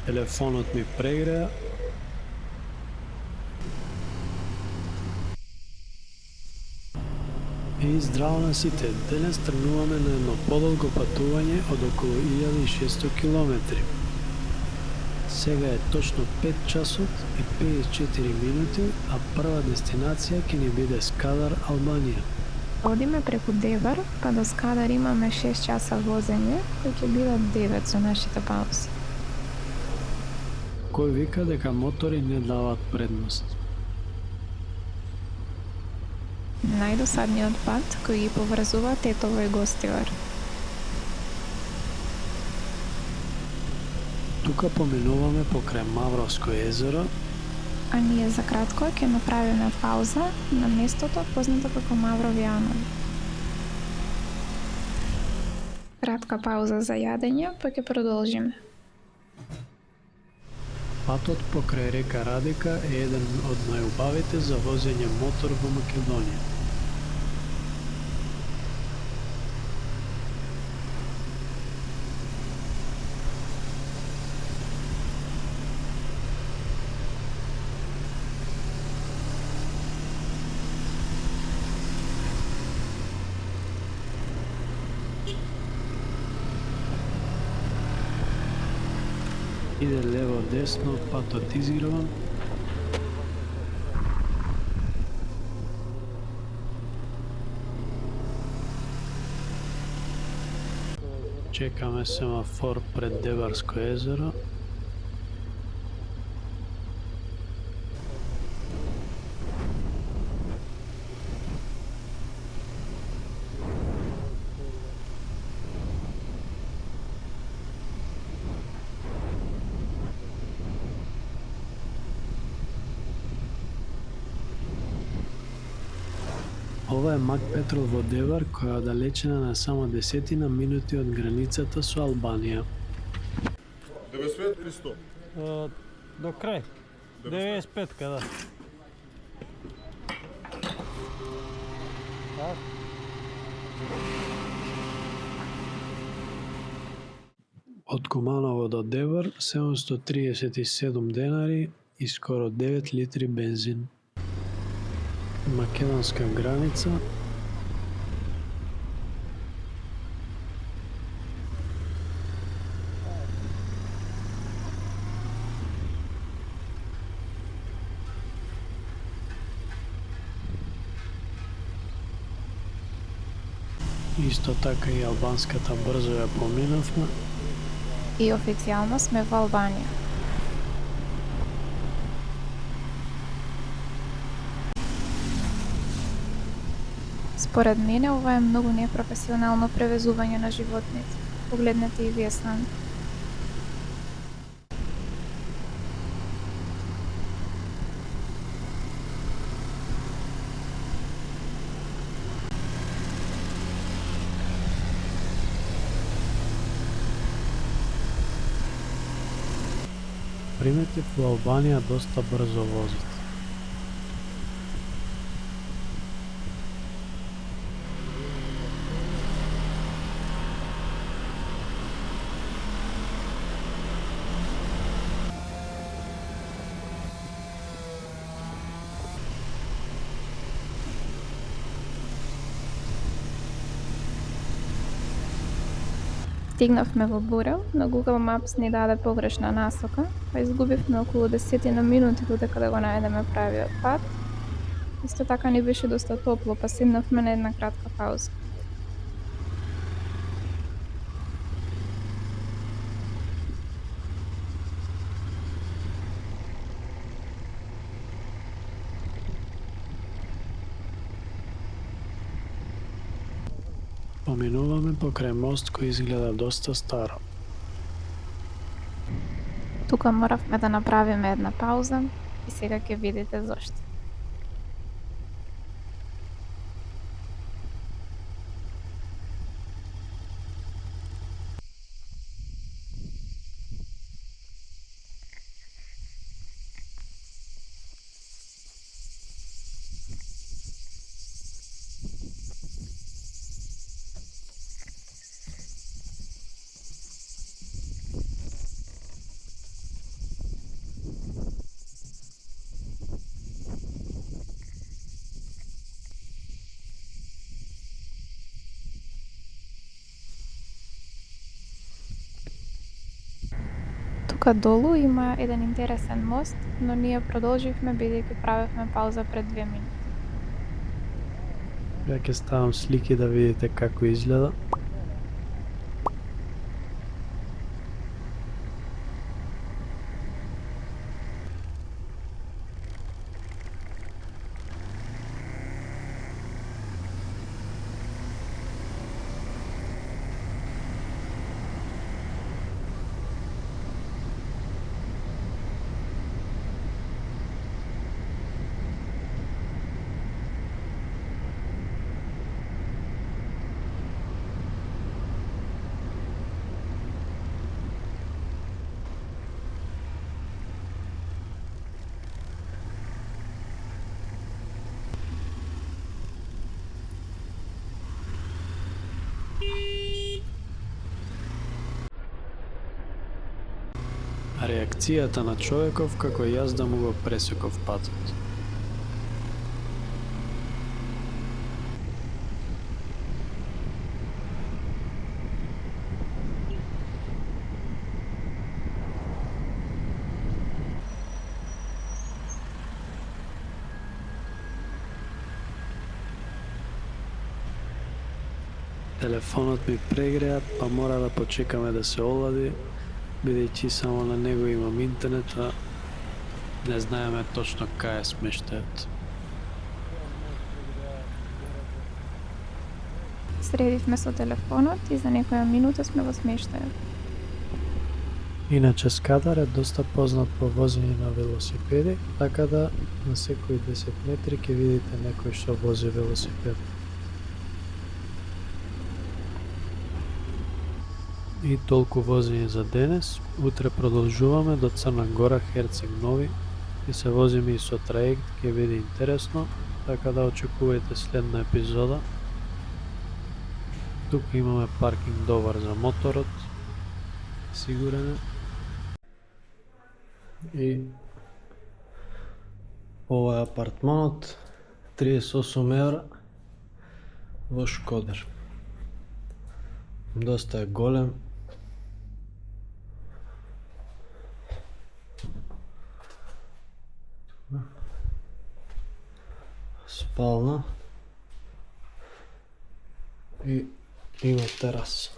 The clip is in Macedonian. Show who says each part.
Speaker 1: Телефонот ми прегреа. И здраво на сите, денес тргнуваме на едно подолго патување од околу 1600 километри. Сега е точно 5 часот и 54 минути, а прва дестинација ќе ни биде Скадар, Албанија.
Speaker 2: Одиме преку Девар, па до Скадар имаме 6 часа возење, кои ќе бидат 9 со нашите паузи.
Speaker 1: Кој вика дека мотори не даваат предност?
Speaker 2: Најдосадниот пат кој ги поврзува Тетово и Гостивар.
Speaker 1: Тука поминуваме покрај Мавровско езеро,
Speaker 2: А ние за кратко ќе направиме пауза на местото познато како Маврови Анови. Кратка пауза за јадење, па ќе продолжиме.
Speaker 1: патот покрај река Радика е еден од најубавите за возење мотор во Македонија. Иде лево-десно, патот изгреван. Чекаме семафор пред Деварско езеро. Ова е Мак Петрол во Девар, која е далечена на само 10 минути од границата со Албанија.
Speaker 3: 95 или 100?
Speaker 4: До крај. 95 када.
Speaker 1: Од Куманово до Девар 737 денари и скоро 9 литри бензин. Македонска граница. Исто така и албанската брзо ја поминавме.
Speaker 2: И официјално сме во Албанија. Според мене ова е многу непрофесионално превезување на животници. Погледнете и вие сами.
Speaker 1: Приметив во Албанија доста брзо возат.
Speaker 2: Стигнавме во Бурел, но Google Maps ни даде погрешна насока, па изгубивме околу 10 минути додека да го најдеме правиот пат. Исто така ни беше доста топло, па седнавме на една кратка пауза.
Speaker 1: Поминуваме покрај мост кој изгледа доста старо.
Speaker 2: Тука моравме да направиме една пауза и сега ќе видите зошто. Тука долу има еден интересен мост, но ние продолживме бидејќи правевме пауза пред 2 минути.
Speaker 1: Ја ќе ставам слики да видите како изгледа. Реакцијата на човеков како јас да му го пресеков патот. Телефонот ми прегреа, па мора да почекаме да се олади, бидејќи само на него имам интернет, а не знаеме точно кај е смештајот.
Speaker 2: Средивме со телефонот и за некоја минута сме во смештајот.
Speaker 1: Иначе Скадар е доста познат по возење на велосипеди, така да на секои 10 метри ќе видите некој што вози велосипед. И толку возење за денес. Утре продолжуваме до Црна Гора, Херцег Нови и се возиме и со траект, ќе биде интересно, така да очекувајте следна епизода. Тука имаме паркинг добар за моторот, сигурен е. И ова е апартманот, 38 евра во Шкодер. Доста е голем. Спална и има тераса.